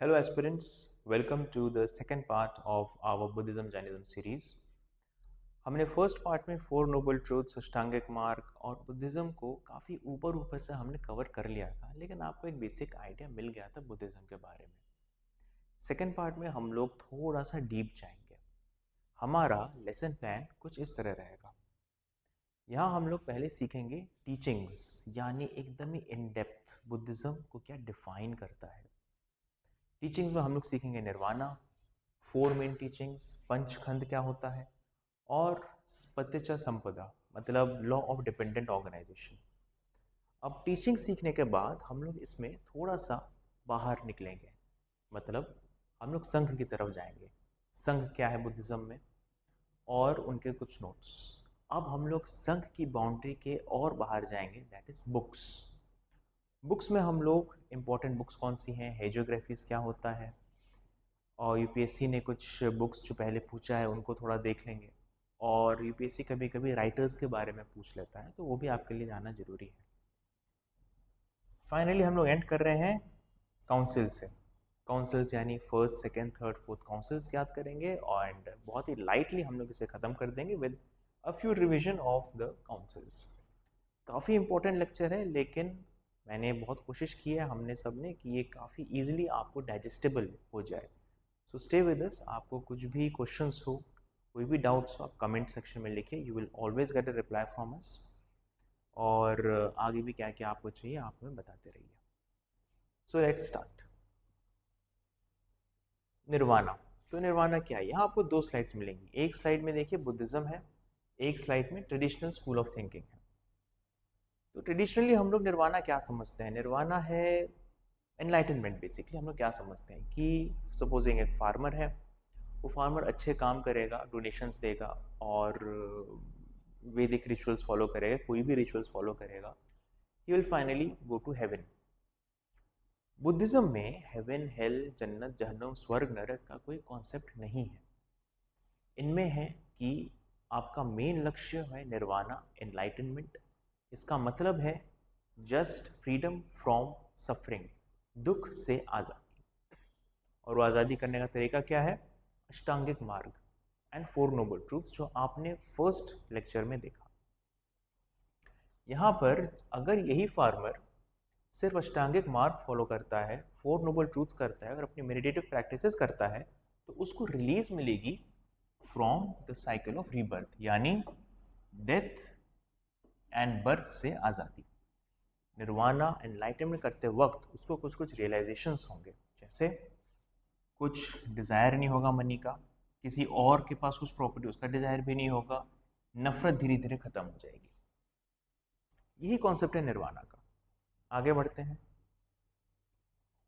Hello, aspirants. Welcome to the second part of our Buddhism Jainism series. हमने first part में four noble truths, अष्टांगिक मार्ग और Buddhism को काफ़ी ऊपर ऊपर से हमने कवर कर लिया था, लेकिन आपको एक बेसिक आइडिया मिल गया था बुद्धिज्म के बारे में। सेकेंड पार्ट में हम लोग थोड़ा सा डीप जाएंगे। हमारा लेसन प्लान कुछ इस तरह रहेगा। यहाँ हम लोग पहले सीखेंगे टीचिंग्स, यानी एकदम ही इन डेप्थ बुद्धिज्म को क्या डिफाइन करता है। टीचिंग्स में हम लोग सीखेंगे निर्वाणा, फोर मेन टीचिंग्स, पंचखंड क्या होता है, और पतिच्चा संपदा मतलब लॉ ऑफ डिपेंडेंट ऑर्गेनाइजेशन। अब टीचिंग सीखने के बाद हम लोग इसमें थोड़ा सा बाहर निकलेंगे, मतलब हम लोग संघ की तरफ जाएंगे। संघ क्या है बुद्धिज्म में और उनके कुछ नोट्स। अब हम लोग संघ की बाउंड्री के और बाहर जाएंगे, दैट इज बुक्स। बुक्स में हम लोग इम्पोर्टेंट बुक्स कौन सी हैं, हेजियोग्राफीज क्या होता है, और यूपीएससी ने कुछ बुक्स जो पहले पूछा है उनको थोड़ा देख लेंगे। और यूपीएससी कभी कभी राइटर्स के बारे में पूछ लेता है, तो वो भी आपके लिए जानना जरूरी है। फाइनली हम लोग एंड कर रहे हैं काउंसिल से। काउंसिल्स यानी first, second, third, fourth councils याद करेंगे, और बहुत ही लाइटली हम लोग इसे ख़त्म कर देंगे with a few revision of the councils. काफ़ी इंपॉर्टेंट लेक्चर है, लेकिन मैंने बहुत कोशिश की है हमने सब ने कि ये काफ़ी ईजिली आपको डाइजेस्टेबल हो जाए। So stay with us. आपको कुछ भी क्वेश्चंस हो, कोई भी डाउट्स हो, आप कमेंट सेक्शन में लिखिए। You will always get a reply from us. और आगे भी क्या क्या आपको चाहिए आप हमें बताते रहिए। So let's start. निर्वाणा। तो निर्वाणा क्या है, यहाँ आपको दो स्लाइड्स मिलेंगी। एक स्लाइड में देखिए बुद्धिज्म है, एक स्लाइड में ट्रेडिशनल स्कूल ऑफ थिंकिंग है। तो ट्रेडिशनली हम लोग निर्वाणा क्या समझते हैं, निर्वाणा है एनलाइटनमेंट। बेसिकली हम लोग क्या समझते हैं कि सपोजिंग एक फार्मर है, वो फार्मर अच्छे काम करेगा, डोनेशंस देगा और वैदिक रिचुअल्स फॉलो करेगा, कोई भी रिचुअल्स फॉलो करेगा, he will finally go to heaven. Buddhism में हेवन, हेल, जन्नत, जहन्नम, स्वर्ग, नरक का कोई कॉन्सेप्ट नहीं है। इनमें है कि आपका मेन लक्ष्य है निर्वाणा, एनलाइटनमेंट। इसका मतलब है जस्ट फ्रीडम फ्रॉम सफरिंग, दुख से आज़ादी। और वो आज़ादी करने का तरीका क्या है, अष्टांगिक मार्ग एंड फोर नोबल ट्रूथ्स, जो आपने फर्स्ट लेक्चर में देखा। यहाँ पर अगर यही फार्मर सिर्फ अष्टांगिक मार्ग फॉलो करता है, फोर नोबल ट्रूथ्स करता है और अपनी मेडिटेटिव प्रैक्टिसेस करता है, तो उसको रिलीज मिलेगी from the cycle of rebirth, यानी डेथ एंड बर्थ से आज़ादी। निर्वाणा एनलाइटनमेंट करते वक्त उसको कुछ कुछ रियलाइजेशंस होंगे, जैसे कुछ डिज़ायर नहीं होगा मनी का, किसी और के पास कुछ प्रॉपर्टी उसका डिज़ायर भी नहीं होगा, नफरत धीरे धीरे खत्म हो जाएगी। यही कॉन्सेप्ट है निर्वाणा का। आगे बढ़ते हैं।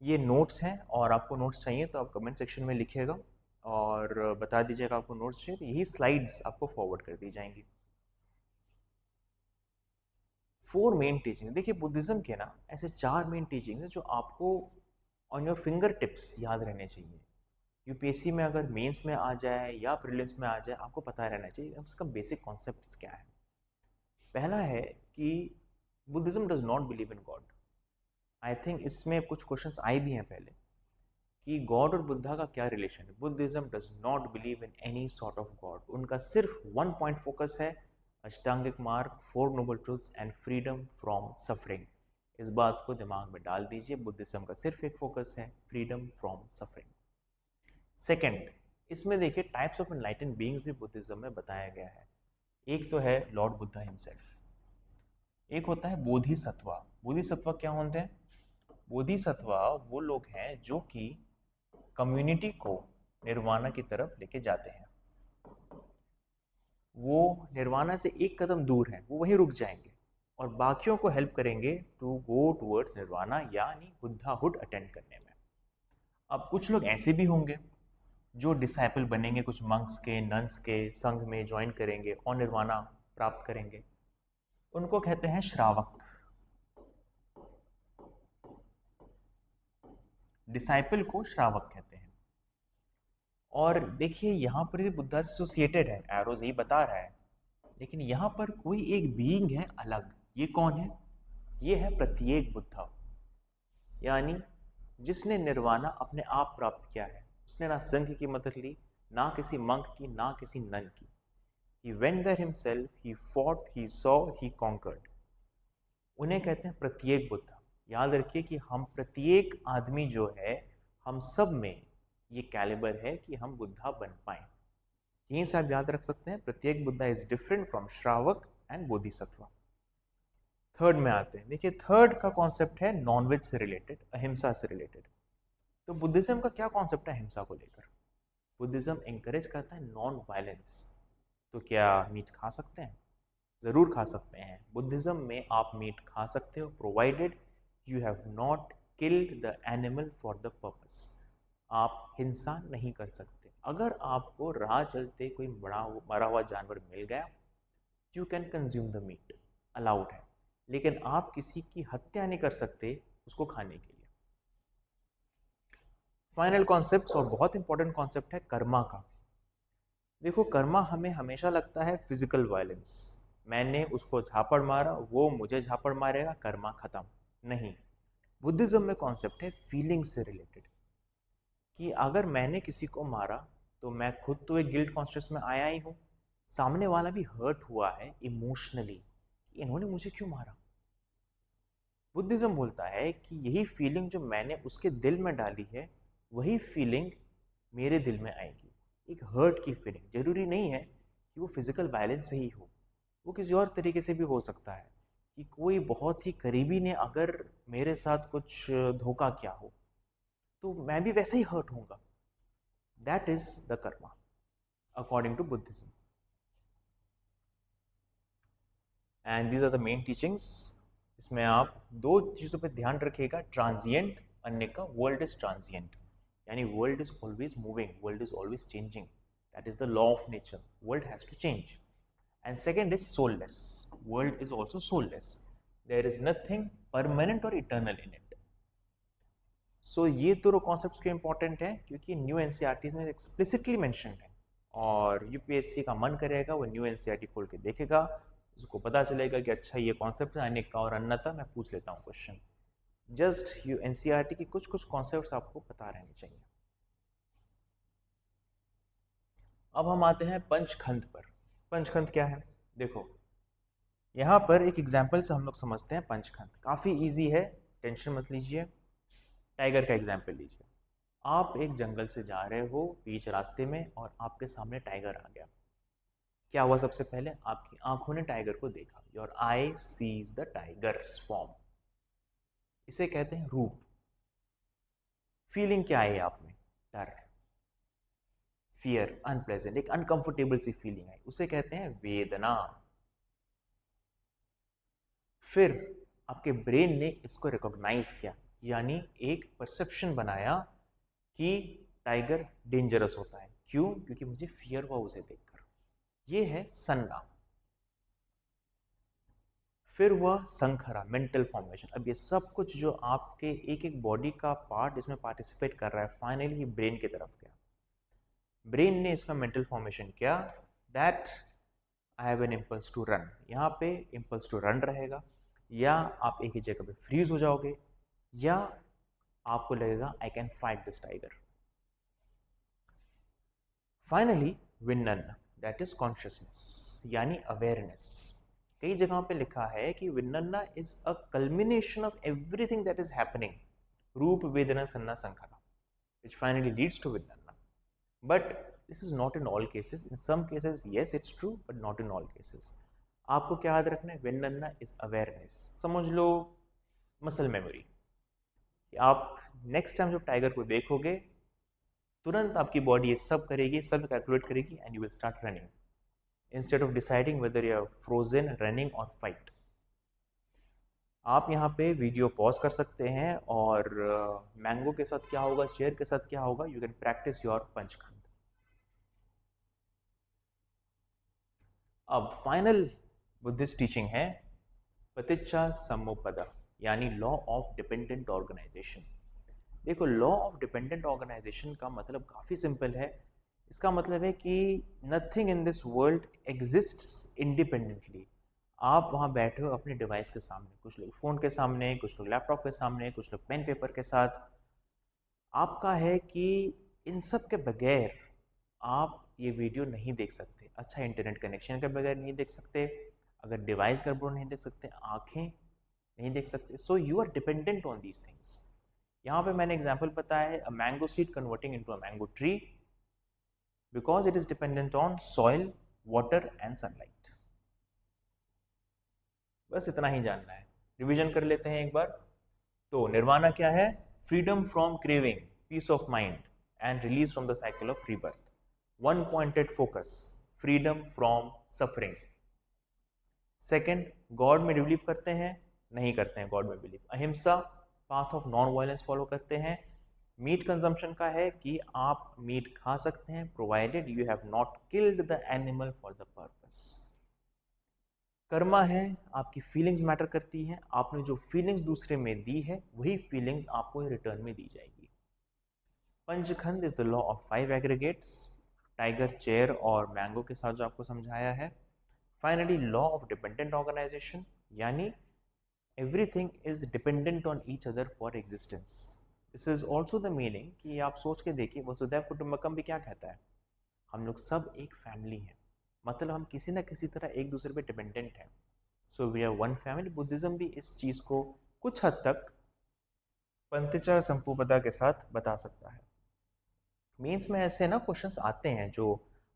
ये नोट्स हैं, और आपको नोट्स चाहिए तो आप कमेंट सेक्शन में लिखिएगा और बता दीजिएगा आपको नोट्स चाहिए, तो यही स्लाइड्स आपको फॉरवर्ड कर दी जाएंगी। फोर मेन टीचिंग, देखिए बुद्धिज्म के ना ऐसे चार मेन टीचिंग है जो आपको ऑन योर फिंगर टिप्स याद रहने चाहिए। यूपीएससी में अगर मेंस में आ जाए या प्रीलिम्स में आ जाए, आपको पता रहना चाहिए उसका बेसिक कॉन्सेप्ट क्या है। पहला है कि Buddhism does not believe in God. I think इसमें कुछ क्वेश्चंस आए भी हैं पहले कि गॉड और बुद्धा का क्या रिलेशन है। Buddhism does not believe in any sort of God. उनका सिर्फ वन पॉइंट फोकस है, अष्टांगिक मार्ग, four noble truths and freedom from suffering. इस बात को दिमाग में डाल दीजिए, बुद्धिज्म का सिर्फ एक फोकस है, फ्रीडम फ्रॉम सफरिंग। सेकेंड, इसमें देखिए टाइप्स ऑफ एनलाइटेंड बीइंग्स भी बुद्धिज्म में बताया गया है। एक तो है लॉर्ड बुद्धा हिमसेल्फ, एक होता है बोधिसत्वा। बोधिसत्वा क्या होते हैं, बोधिसत्वा वो लोग हैं जो कि कम्युनिटी को निर्वाणा की तरफ लेके जाते हैं। वो निर्वाणा से एक कदम दूर हैं, वो वहीं रुक जाएंगे और बाकियों को हेल्प करेंगे टू गो टूवर्ड्स निर्वाणा, यानी बुद्धाहुड अटेंड करने में। अब कुछ लोग ऐसे भी होंगे जो डिसाइपल बनेंगे, कुछ मंक्स के, नन्स के संघ में ज्वाइन करेंगे और निर्वाणा प्राप्त करेंगे। उनको कहते हैं श्रावक। डिसाइपल को श्रावक कहते हैं। और देखिए यहाँ पर बुद्धा से एसोसिएटेड है, एरोज यही बता रहा है, लेकिन यहाँ पर कोई एक बीइंग है अलग। ये कौन है, ये है प्रत्येक बुद्धा, यानी जिसने निर्वाणा अपने आप प्राप्त किया है, उसने ना संघ की मदद ली, ना किसी मंक की, ना किसी नन की। He went there himself, he fought, he saw, he conquered. उन्हें कहते हैं प्रत्येक बुद्धा। याद रखिए कि हम प्रत्येक आदमी जो है, हम सब में ये कैलिबर है कि हम बुद्धा बन पाए। यहीं से आप याद रख सकते हैं, प्रत्येक बुद्धा इज डिफरेंट फ्रॉम श्रावक एंड बोधिसत्व। थर्ड में आते हैं। देखिए, थर्ड का कॉन्सेप्ट है नॉनवेज से रिलेटेड, अहिंसा से रिलेटेड। तो बुद्धिज्म का क्या कॉन्सेप्ट है अहिंसा को लेकर? बुद्धिज्म एंकरेज करता है नॉन वायलेंस। तो क्या मीट खा सकते हैं? ज़रूर खा सकते हैं। बुद्धिज्म में आप मीट खा सकते हो, provided you have not killed the animal for the purpose. आप हिंसा नहीं कर सकते। अगर आपको राह चलते कोई मरा हुआ जानवर मिल गया, you can consume the meat, allowed है, लेकिन आप किसी की हत्या नहीं कर सकते उसको खाने के लिए। फाइनल कॉन्सेप्ट और बहुत इंपॉर्टेंट कॉन्सेप्ट है कर्मा का। देखो, कर्मा हमें हमेशा लगता है फिजिकल वायलेंस। मैंने उसको झापड़ मारा, वो मुझे झापड़ मारेगा, कर्मा खत्म। नहीं, बुद्धिज्म में कॉन्सेप्ट है फीलिंग से रिलेटेड, कि अगर मैंने किसी को मारा तो मैं खुद तो एक गिल्ट कॉन्शियस में आया ही हूँ, सामने वाला भी हर्ट हुआ है इमोशनली कि इन्होंने मुझे क्यों मारा। बुद्धिज्म बोलता है कि यही फीलिंग जो मैंने उसके दिल में डाली है, वही फीलिंग मेरे दिल में आएगी। एक हर्ट की फीलिंग, जरूरी नहीं है कि वो फिजिकल वायलेंस से ही हो, वो किसी और तरीके से भी हो सकता है कि कोई बहुत ही करीबी ने अगर मेरे साथ कुछ धोखा किया हो तो मैं भी वैसे ही हर्ट होऊंगा। That is the karma according to Buddhism. And these are the main teachings. इसमें आप दो चीज़ों पे ध्यान रखिएगा, ट्रांजिएंट, अन्य का वर्ल्ड इज ट्रांजिएंट, यानी world is always moving, world is always changing, that is the law of nature, world has to change. And second is soulless, world is also soulless, there is nothing permanent और eternal in it. So ये दोनों concepts क्यों important है? क्योंकि new NCERT में explicitly mentioned है, और UPSC का मन करेगा वो न्यू एनसीईआरटी खोल के देखेगा, उसको पता चलेगा कि अच्छा ये कॉन्सेप्ट है, अनेक का और अन्यथा मैं पूछ लेता हूँ क्वेश्चन। जस्ट यू एनसीईआरटी की कुछ कुछ कॉन्सेप्ट्स आपको पता रहने चाहिए। अब हम आते हैं पंचखंड पर। पंचखंड क्या है? देखो, यहाँ पर एक एग्जाम्पल से हम लोग समझते हैं पंचखंड। काफ़ी ईजी है, टेंशन मत लीजिए। टाइगर का एग्जाम्पल लीजिए। आप एक जंगल से जा रहे हो बीच रास्ते में और आपके सामने टाइगर आ गया। क्या हुआ? सबसे पहले आपकी आंखों ने टाइगर को देखा, your eye sees the tiger's form. इसे कहते हैं रूप। फीलिंग क्या आई आप में? डर, फियर, अनप्लेजेंट, एक अनकंफर्टेबल सी फीलिंग आई, उसे कहते हैं वेदना। फिर आपके ब्रेन ने इसको रिकॉग्नाइज किया, यानी एक परसेप्शन बनाया कि टाइगर डेंजरस होता है। क्यों? क्योंकि मुझे फियर हुआ उसे देखकर। ये है संज्ञा। फिर हुआ संखरा, मेंटल फॉर्मेशन। अब ये सब कुछ जो आपके एक एक बॉडी का पार्ट इसमें पार्टिसिपेट कर रहा है, फाइनली ये ब्रेन की तरफ गया। ब्रेन ने इसका मेंटल फॉर्मेशन किया, that I have an impulse to run. यहाँ पे इम्पल्स टू रन रहेगा, या आप एक ही जगह पे फ्रीज हो जाओगे, या आपको लगेगा I can fight this tiger. Finally vinnana, that is consciousness, यानी अवेयरनेस। कई जगहों पे लिखा है कि vinnana is a culmination of everything that is happening, rupa vedana Sanna संखरा, which finally leads to vinnanna. But this is not in all cases. In some cases, yes, it's true, but not in all cases. आपको क्या याद रखना है? विन्नन्ना is awareness. समझ लो muscle memory. आप next time जब tiger को देखोगे, तुरंत आपकी बॉडी ये सब करेगी, सब कैलकुलेट करेगी, and you will start running instead of deciding whether you are frozen, running और फाइट। आप यहाँ पे वीडियो पॉज कर सकते हैं, और मैंगो के साथ क्या होगा, चेयर के साथ क्या होगा, यू कैन प्रैक्टिस योर पंचखंड। अब फाइनल बुद्धिस्ट टीचिंग है पतिच्चा समुपदा, यानी लॉ ऑफ डिपेंडेंट ऑर्गेनाइजेशन। देखो, लॉ ऑफ डिपेंडेंट ऑर्गेनाइजेशन का मतलब काफ़ी सिंपल है। इसका मतलब है कि nothing in this world exists independently. आप वहाँ बैठे हो अपने डिवाइस के सामने, कुछ लोग फ़ोन के सामने, कुछ लोग लैपटॉप के सामने, कुछ लोग पेन पेपर के साथ। आपका है कि इन सब के बगैर आप ये वीडियो नहीं देख सकते, अच्छा इंटरनेट कनेक्शन के बगैर नहीं देख सकते, अगर डिवाइस गड़बड़ नहीं देख सकते, आंखें नहीं देख सकते, so you are dependent on these things. यहाँ पे मैंने एग्जांपल बताया है, a mango seed converting into a mango tree because it is dependent on soil, water and sunlight. बस इतना ही जानना है, रिवीजन कर लेते हैं एक बार। तो निर्वाणा क्या है? Freedom from craving, peace of mind and release from the cycle of rebirth. One pointed focus, freedom from suffering. Second, God में बिलीव करते हैं? नहीं करते हैं गॉड में believe. Ahimsa, path of non violence follow करते हैं। मीट कंजम्पशन का है कि आप मीट खा सकते हैं provided you have not killed the animal for the purpose. Karma है, आपकी फीलिंग्स मैटर करती हैं, आपने जो फीलिंग्स दूसरे में दी है वही फीलिंग्स आपको रिटर्न में दी जाएगी। Panchakhand is the law of 5 aggregates, tiger, chair और मैंगो के साथ जो आपको समझाया है। Finally law of dependent organisation, यानी everything is dependent on each other for existence. This is also the meaning कि आप सोच के देखिए, वसुधैव कुटुंबकम भी क्या कहता है, हम लोग सब एक फैमिली हैं, मतलब हम किसी ना किसी तरह एक दूसरे पे डिपेंडेंट हैं। So we are one family. Buddhism भी इस चीज़ को कुछ हद तक पंतिचा संपूपदा के साथ बता सकता है। मेंस में ऐसे ना क्वेश्चंस आते हैं जो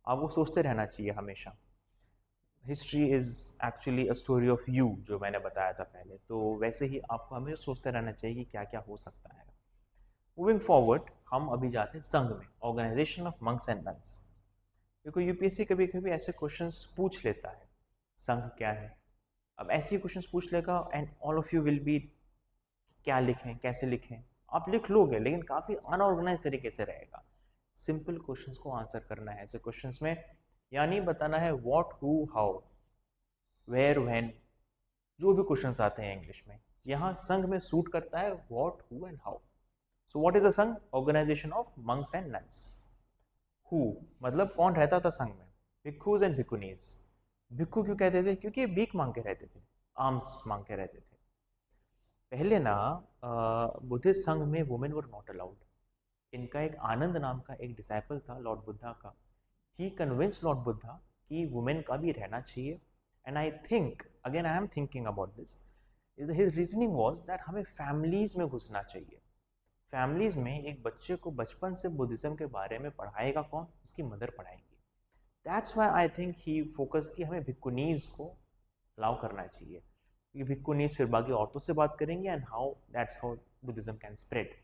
आपको सोचते रहना चाहिए हमेशा। History is actually a story of you, जो मैंने बताया था पहले, तो वैसे ही आपको हमेशा सोचते रहना चाहिए कि क्या क्या हो सकता है। मूविंग फॉरवर्ड, हम अभी जाते हैं संघ में, organization of monks and nuns. देखो यूपीएससी कभी कभी ऐसे क्वेश्चंस पूछ लेता है, संघ क्या है। अब ऐसे क्वेश्चंस पूछ लेगा and all of you will B, क्या लिखें, कैसे लिखें। आप लिख लोगे लेकिन काफ़ी अनऑर्गेनाइज तरीके से रहेगा। सिंपल क्वेश्चंस को आंसर करना है ऐसे क्वेश्चंस में, यानी बताना है what, who, how, where, when, जो भी क्वेश्चंस आते हैं इंग्लिश में, यहाँ संघ में सूट करता है what, who and how. So what is a sangha? Organisation of monks and nuns. Who मतलब कौन रहता था संघ में? भिक्खूज एंड भिक्खुनीज। भिक्खू क्यों कहते थे? क्योंकि ये भीख मांग के रहते थे, आर्म्स मांग के रहते थे। पहले ना बुद्धिस्ट संघ में वुमेन वर नॉट अलाउड। इनका एक आनंद नाम का एक डिसाइपल था लॉर्ड बुद्धा का, ही कन्विंस लॉर्ड बुद्धा कि वुमेन का भी रहना चाहिए। And I think, again I am thinking about this, is his reasoning was that हमें फैमिलीज में घुसना चाहिए। फैमिलीज में एक बच्चे को बचपन से बुद्धिज्म के बारे में पढ़ाएगा कौन? उसकी मदर पढ़ाएंगी। That's why I think he focus कि हमें भिक्कुनीज को अलाउ करना चाहिए, क्योंकि भिक्कुनीज फिर बाकी औरतों से बात करेंगे and how that's how Buddhism can spread.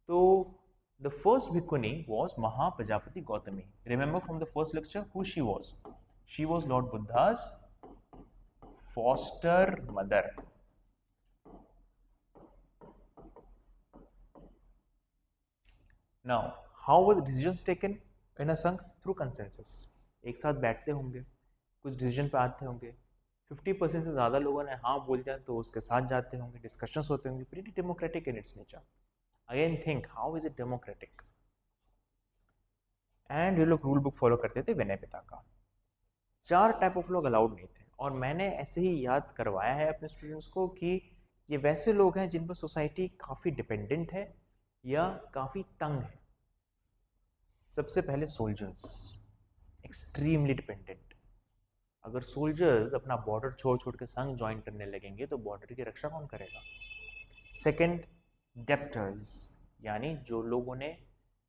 तो the first bhikkhuni was Mahaprajapati Gautami. Remember from the first lecture who she was? She was lord Buddha's foster mother. Now, how were the decisions taken in a संघ? Through consensus. एक साथ बैठते होंगे, कुछ decision पे आते होंगे, 50% से ज़्यादा लोगों ने हाँ बोल दिया तो उसके साथ जाते होंगे, डिस्कशंस होते होंगे, pretty democratic in its nature. Again think, how is it democratic? And ये लोग रूल बुक फॉलो करते थे विनय पिता का। 4 टाइप ऑफ लोग अलाउड नहीं थे, और मैंने ऐसे ही याद करवाया है अपने स्टूडेंट्स को कि ये वैसे लोग हैं जिन पर सोसाइटी काफ़ी डिपेंडेंट है या काफ़ी तंग है। सबसे पहले सोल्जर्स, एक्सट्रीमली डिपेंडेंट। अगर सोल्जर्स अपना बॉर्डर छोड़ छोड़ के संघ ज्वाइन करने लगेंगे तो बॉर्डर की रक्षा कौन करेगा? सेकंड, डेप्टर्स, यानी जो लोगों ने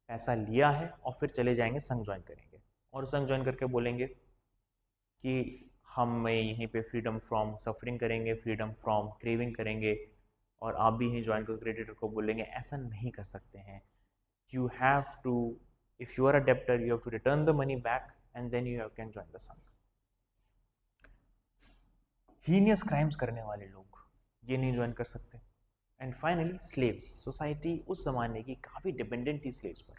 पैसा लिया है और फिर चले जाएंगे संघ ज्वाइन करेंगे, और संघ ज्वाइन करके बोलेंगे कि हम यहीं पे फ्रीडम फ्रॉम सफरिंग करेंगे, फ्रीडम फ्रॉम क्रेविंग करेंगे, और आप भी यहीं ज्वाइन करो। क्रेडिटर को बोलेंगे ऐसा नहीं कर सकते हैं, you have to, if you are a debtor you have to return the money back and then you can join the संघ। हीनियस क्राइम्स करने वाले लोग ये नहीं ज्वाइन कर सकते। एंड फाइनली स्लेव्स, सोसाइटी उस जमाने की काफ़ी डिपेंडेंट थी स्लेव्स पर,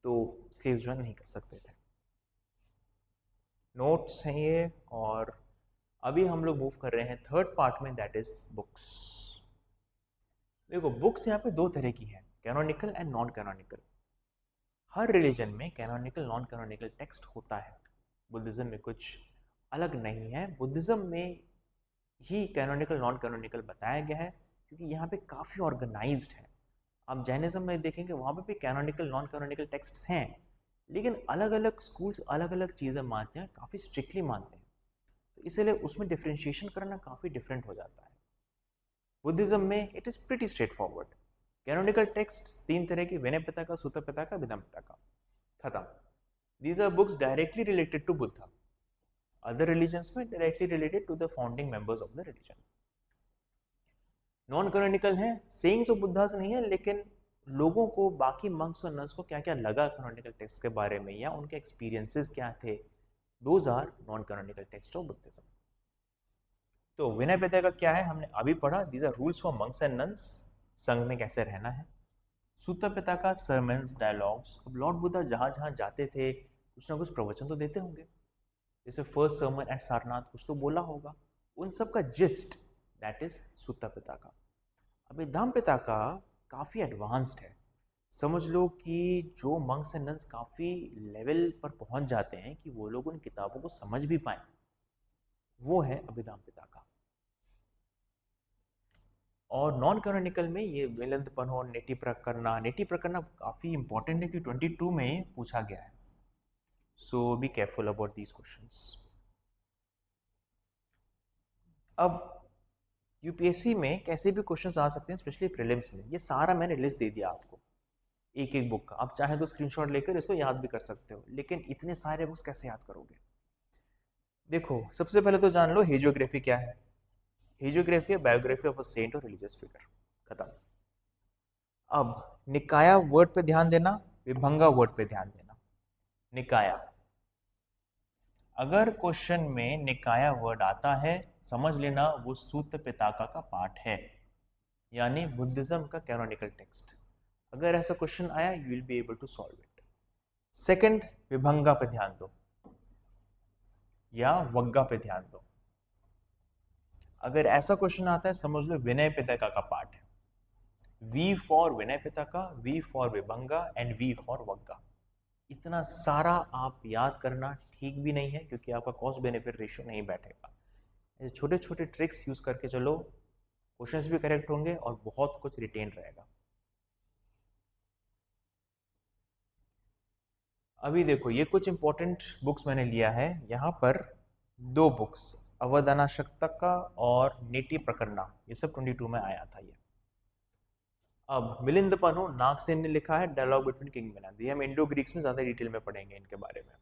तो स्लेव्स ज्वाइन नहीं कर सकते थे। नोट्स हैं ये, और अभी हम लोग मूव कर रहे हैं थर्ड पार्ट में, दैट इज बुक्स। देखो बुक्स यहाँ पे 2 तरह की हैं, canonical and non canonical. Her religion में कैनोनिकल नॉन कैनोनिकल टेक्स्ट होता है, बुद्धिज्म में कुछ अलग नहीं है। बुद्धिज्म में ही कैनोनिकल नॉन कैनोनिकल बताया गया है क्योंकि यहाँ पे काफ़ी ऑर्गेनाइज्ड है। आप जैनिज्म में देखेंगे वहाँ पे भी कैनोनिकल नॉन कैनोनिकल टेक्स्ट्स हैं, लेकिन अलग अलग स्कूल्स अलग अलग चीज़ें मानते हैं, काफ़ी स्ट्रिक्टली मानते हैं, तो इसलिए उसमें डिफ्रेंशिएशन करना काफ़ी डिफरेंट हो जाता है। बुद्धिज्म में it is pretty straight forward. Canonical text 3 तरह की, विनय पिटका, सूत्र पिटका, विधम पिटका, खत्म। These are books directly related to Buddha. Other religions में directly related to the founding members of the religion. Non canonical है, सेइंग्स ऑफ बुद्धास नहीं है, लेकिन लोगों को, बाकी मंक्स और नन्स को क्या क्या लगा कैनोनिकल टेक्स्ट के बारे में या उनके एक्सपीरियंसेस क्या थे, those are non canonical text of Buddhism. तो विनय पिटका क्या है हमने अभी पढ़ा, these are rules for monks and nuns, संघ में कैसे रहना है। Sutta Pitaka sermons, dialogues. अब लॉर्ड बुद्धा जहाँ जहाँ जाते थे कुछ ना कुछ प्रवचन तो देते होंगे, जैसे फर्स्ट सर्मन एट सारनाथ कुछ तो बोला होगा, उन सब का जिस्ट दैट इज सूत्र पिटका। अभिधाम पिटका काफ़ी एडवांस्ड है, समझ लो कि जो मंक्स एंड नन्स काफ़ी लेवल पर पहुंच जाते हैं कि वो लोग उन किताबों को समझ भी पाए, वो है अभिधाम पिटका। और नॉन कैनोनिकल में ये मिलिंदपन्हो, नेटी प्रकरणा। नेटी प्रकरणा काफ़ी इंपॉर्टेंट है कि 22 में पूछा गया है, so be careful about these questions. अब यूपीएससी में कैसे भी क्वेश्चंस आ सकते हैं, स्पेशली प्रीलिम्स में। ये सारा मैंने लिस्ट दे दिया आपको एक एक बुक का, आप चाहें तो स्क्रीनशॉट लेकर इसको याद भी कर सकते हो, लेकिन इतने सारे बुक्स कैसे याद करोगे। देखो सबसे पहले तो जान लो हेजियोग्राफी क्या है। हेजियोग्राफी बायोग्राफी ऑफ अ सेंट और रिलीजियस फिगर, खत्म। अब निकाया वर्ड पे ध्यान देना, विभंगा वर्ड पे ध्यान देना। निकाया, अगर क्वेश्चन में निकाया वर्ड आता है समझ लेना वो सूत्र पिटका का पार्ट है, यानी बुद्धिज्म का कैनोनिकल टेक्स्ट। अगर ऐसा क्वेश्चन आया you will be able to solve it. Second, Vibhanga पे ध्यान दो या वग्गा पे ध्यान दो। अगर ऐसा क्वेश्चन आता है समझ लो विनय पिटका का पार्ट है। V for Vinaya Pitaka, V for Vibhanga and V for Vagga. इतना सारा आप याद करना ठीक भी नहीं है, क्योंकि आपका कॉस्ट बेनिफिट रेशियो नहीं बैठेगा। ऐसे छोटे छोटे ट्रिक्स यूज करके चलो, क्वेश्चंस भी करेक्ट होंगे और बहुत कुछ रिटेन रहेगा। अभी देखो ये कुछ इंपॉर्टेंट बुक्स मैंने लिया है, यहाँ पर 2 बुक्स, अवदानाशक्तका और नेटी प्रकरणा, ये सब 22 में आया था ये। अब मिलिंदपन्हो, नागसेन ने लिखा है डायलॉग बिटवीन किंग मेनांदर, हम इंडो ग्रीक्स में ज्यादा डिटेल में पढ़ेंगे इनके बारे में।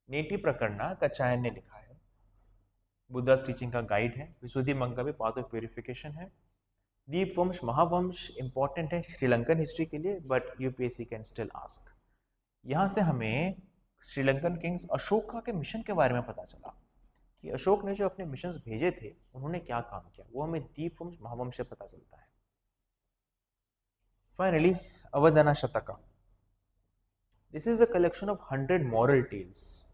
नेटी प्रकरणा कचायन ने लिखा है, बुद्धा's टीचिंग का गाइड है। विशुद्धिमग्गा भी पाथ ऑफ प्यूरिफिकेशन है। दीपवंश महावंश इंपॉर्टेंट है श्रीलंकन हिस्ट्री के लिए, but UPSC can still ask. यहाँ से हमें श्रीलंकन किंग्स अशोका के मिशन के बारे में पता चला कि अशोक ने जो अपने मिशंस भेजे थे उन्होंने क्या काम किया, वो हमें दीपवंश महावंश से पता चलता है। Finally Avadana Shataka, this is a collection of 100 moral tales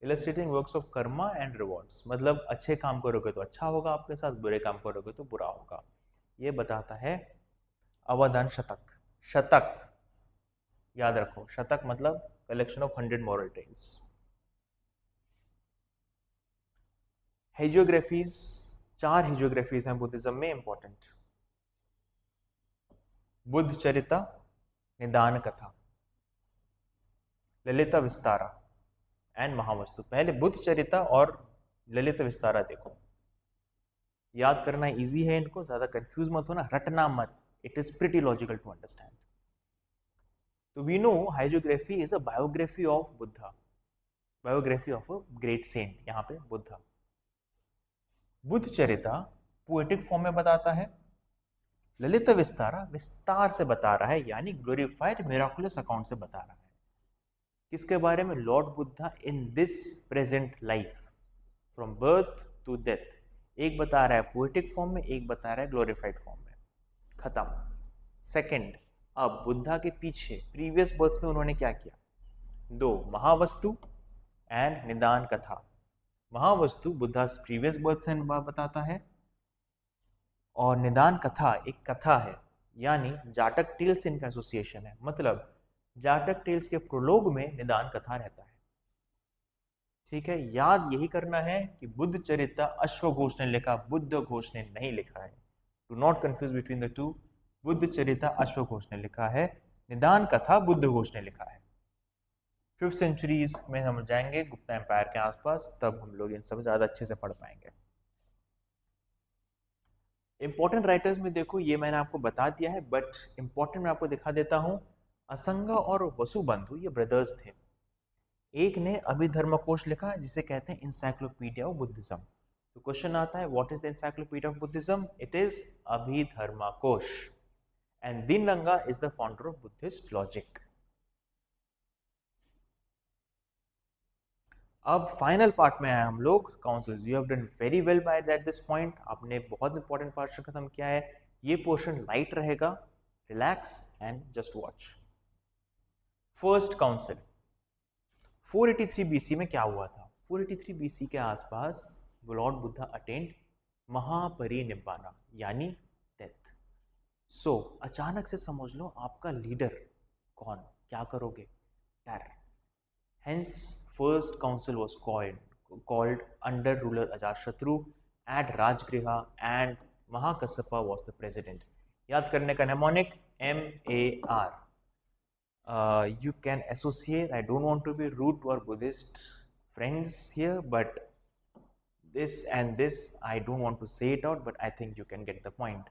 illustrating works of karma and rewards. मतलब अच्छे काम करोगे तो अच्छा होगा आपके साथ, बुरे काम करोगे तो बुरा होगा, ये बताता है अवधान शतक। शतक याद रखो, शतक मतलब कलेक्शन ऑफ 100 मॉरल टेल्स। हेजियोग्राफीज, 4 हेजियोग्राफीज हैं बुद्धिज्म में इंपॉर्टेंट। बुद्ध चरिता, निदान कथा, ललिता विस्तारा एंड महावस्तु। पहले बुद्ध चरिता और ललित विस्तारा देखो, याद करना इजी है इनको, ज्यादा कंफ्यूज मत होना, रटना मत, it is pretty logical to understand. तो we know hagiography is a biography of Buddha, biography of a great saint, यहाँ पे बुद्धा। बुद्ध चरिता पोएटिक फॉर्म में बताता है, ललित विस्तारा विस्तार से बता रहा है, यानी ग्लोरीफाइड मिराकुलस अकाउंट से बता रहा है। किसके बारे में? Lord Buddha in this present life, from birth to death. एक बता रहा है पोएटिक फॉर्म में, एक बता रहा है ग्लोरीफाइड फॉर्म में, खत्म। सेकंड, अब बुद्धा के पीछे प्रीवियस बर्थ्स में उन्होंने क्या किया? 2, महावस्तु एंड निदान कथा। महावस्तु बुद्धा प्रीवियस बर्थ से बताता है, और निदान कथा एक कथा है, यानी जाटक टेल्स इनका एसोसिएशन है। मतलब जाटक टेल्स के प्रोलोग में निदान कथा रहता है। ठीक है, याद यही करना है कि बुद्ध चरित्र अश्व घोष ने लिखा, बुद्ध घोष ने नहीं लिखा है। Do not confuse between the two. Buddha Charita अश्वघोष ने लिखा है, निदान कथा बुद्ध घोष ने लिखा है। 5th सेंचुरीज में हम जाएंगे गुप्ता एम्पायर के आसपास, तब हम लोग इन सब ज़्यादा अच्छे से पढ़ पाएंगे। इंपॉर्टेंट राइटर्स में देखो, ये मैंने आपको बता दिया है, बट इंपॉर्टेंट मैं आपको दिखा देता हूँ। असंगा और वसुबंधु ये ब्रदर्स थे। एक ने अभिधर्मकोश लिखा जिसे कहते हैं इंसाइक्लोपीडिया ऑफ बुद्धिज्म। तो क्वेश्चन आता है, what is the encyclopaedia of Buddhism? It is Abhidharmakosha. And Dignaga is the founder of Buddhist logic. अब फाइनल पार्ट में आए हम लोग, councils. You have done very well by that this point. आपने बहुत इंपॉर्टेंट पार्ट खत्म किया है। ये पोर्शन लाइट रहेगा, relax and just watch. First council 483 BC में क्या हुआ था? 483 बीसी के आसपास लॉर्ड बुद्धा अटेंड महापरिनिब्बाना यानी डेथ। सो अचानक से समझ लो आपका लीडर कौन, क्या करोगे? डर। Hence first council was called under ruler Ajatashatru at Rajgriha and Mahakassapa was the president. याद करने का mnemonic MAR. You can associate, I don't want to be rude to our Buddhist friends here, but this and this, I don't want to say it out, but I think you can get the point.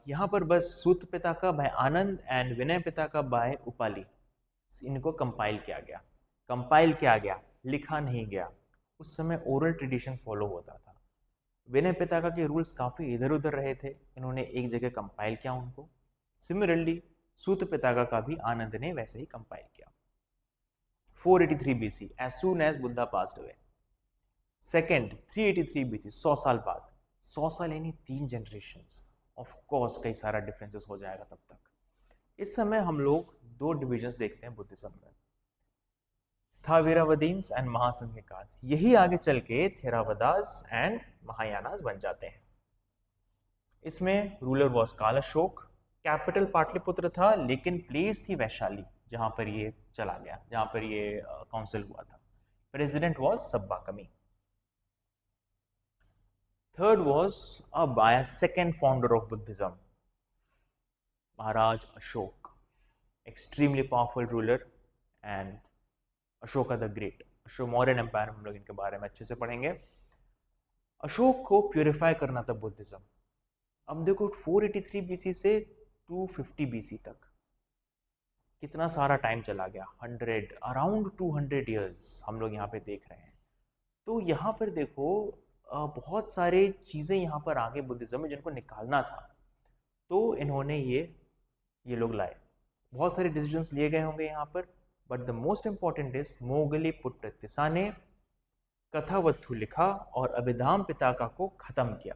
यहाँ पर बस सूत पिता का भाई आनंद and विनय पिता का भाई उपाली, इनको कंपाइल किया गया। कंपाइल किया गया, लिखा नहीं गया। उस समय ओरल ट्रेडिशन फॉलो होता था। विनय पिताका के रूल्स काफ़ी इधर उधर रहे थे, इन्होंने एक जगह कंपाइल किया उनको। सिमिलरली सूत पिताका का भी आनंद ने वैसे ही कंपाइल किया। 483 BC, as soon as Buddha passed away. Second 383 BC, 100 साल बाद। 100 साल यानी 3 जनरेशंस। ऑफ कोर्स कई सारा डिफरेंसेस हो जाएगा तब तक। इस समय हम लोग 2 डिविजन्स देखते हैं बुद्धिज्म में, स्थाविरावदीन्स एंड महासंघिकास। यही आगे चल के थेरावदास एंड महायानास बन जाते हैं। इसमें रूलर वॉज काल अशोक, कैपिटल पाटलिपुत्र था, लेकिन प्लेस थी वैशाली जहां पर ये चला गया, जहां पर ये काउंसिल हुआ था। President was Sabbakami. Third was by second founder of Buddhism, Maharaj Ashok, extremely powerful ruler and Ashoka the great. Ashok Mauryan empire, हम लोग इनके बारे में अच्छे से पढ़ेंगे। अशोक को प्यूरिफाई करना था बुद्धिज्म। अब देखो 483 बीसी से 250 बीसी तक कितना सारा टाइम चला गया, 100 अराउंड 200 ईयर्स हम लोग यहाँ पे देख रहे हैं। तो यहाँ पर देखो बहुत सारे चीज़ें यहाँ पर आगे बुद्धिज्म में जिनको निकालना था, तो इन्होंने ये लोग लाए। बहुत सारे डिसीजंस लिए गए होंगे यहाँ पर, but the most important is Moggaliputra Tissa ने कथावत्थु लिखा और अभिधाम पिताका को खत्म किया।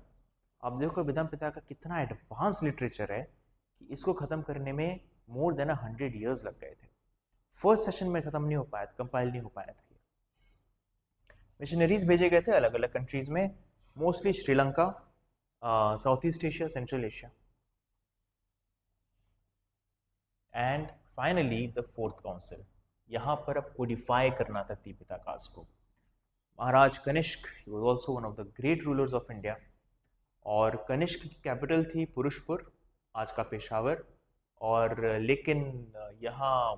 अब देखो अभिधाम पिताका कितना एडवांस लिटरेचर है कि इसको खत्म करने में मोर देन 100 ईयर्स लग गए थे। फर्स्ट सेशन में खत्म नहीं हो पाया था, कंपाइल नहीं हो पाया था। मिशनरीज भेजे गए थे अलग अलग कंट्रीज में, mostly Sri Lanka, south east Asia, central Asia. And finally the fourth council, यहाँ पर अब कोडिफाई करना था तिपिताकास को। Maharaj Kanishka was also one of the great rulers of India, और कनिष्क की कैपिटल थी पुरुषपुर, आज का पेशावर। और लेकिन यहाँ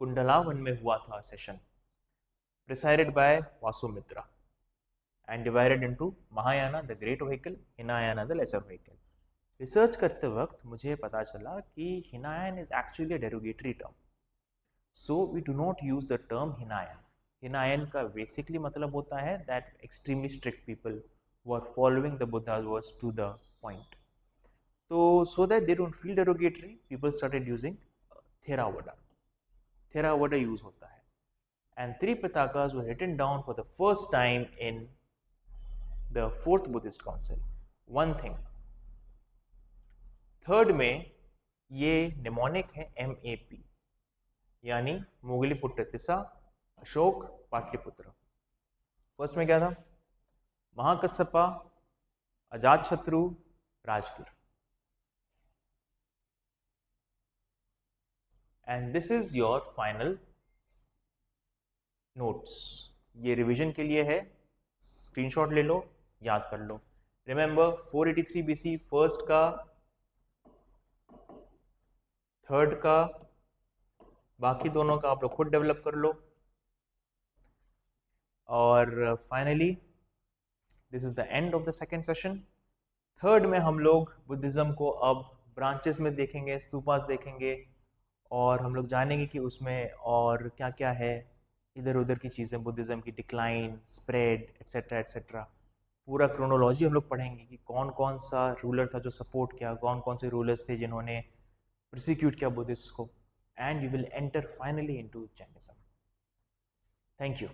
कुंडलावन में हुआ था session, presided by Vasumitra, and divided into Mahayana the great vehicle, Hinayana the lesser vehicle. Research करते वक्त मुझे पता चला कि Hinayana is actually a derogatory term, so we do not use the term Hinayana. Hinayana का बेसिकली मतलब होता है that extremely strict people who are following the Buddha's words to the point. So that they don't feel derogatory, people started using Theravada. Theravada use होता है, and 3 Pitakas were written down for the first time in the 4th Buddhist Council. One thing, third में ये mnemonic है MAP, यानी Moggaliputta Tissa, Ashok, Pataliputra. First में क्या था? Mahakassapa, Ajatashatru, Rajgir. And this is your final notes. ये रिवीजन के लिए है, स्क्रीनशॉट ले लो, याद कर लो। रिमेंबर 483 BC फर्स्ट का थर्ड का, बाकी दोनों का आप लोग खुद डेवलप कर लो। और finally this is the end of the second session. Third में हम लोग बुद्धिज्म को अब ब्रांचेस में देखेंगे, स्तूपास देखेंगे, और हम लोग जानेंगे कि उसमें और क्या क्या है, इधर उधर की चीज़ें, बुद्धिज्म की डिक्लाइन, स्प्रेड, एट्सेट्रा एट्सेट्रा। पूरा क्रोनोलॉजी हम लोग पढ़ेंगे कि कौन कौन सा रूलर था जो सपोर्ट किया, कौन कौन से रूलर्स थे जिन्होंने प्रोसिक्यूट किया बुद्धिस्ट को, and you will enter finally into Jainism. Thank you.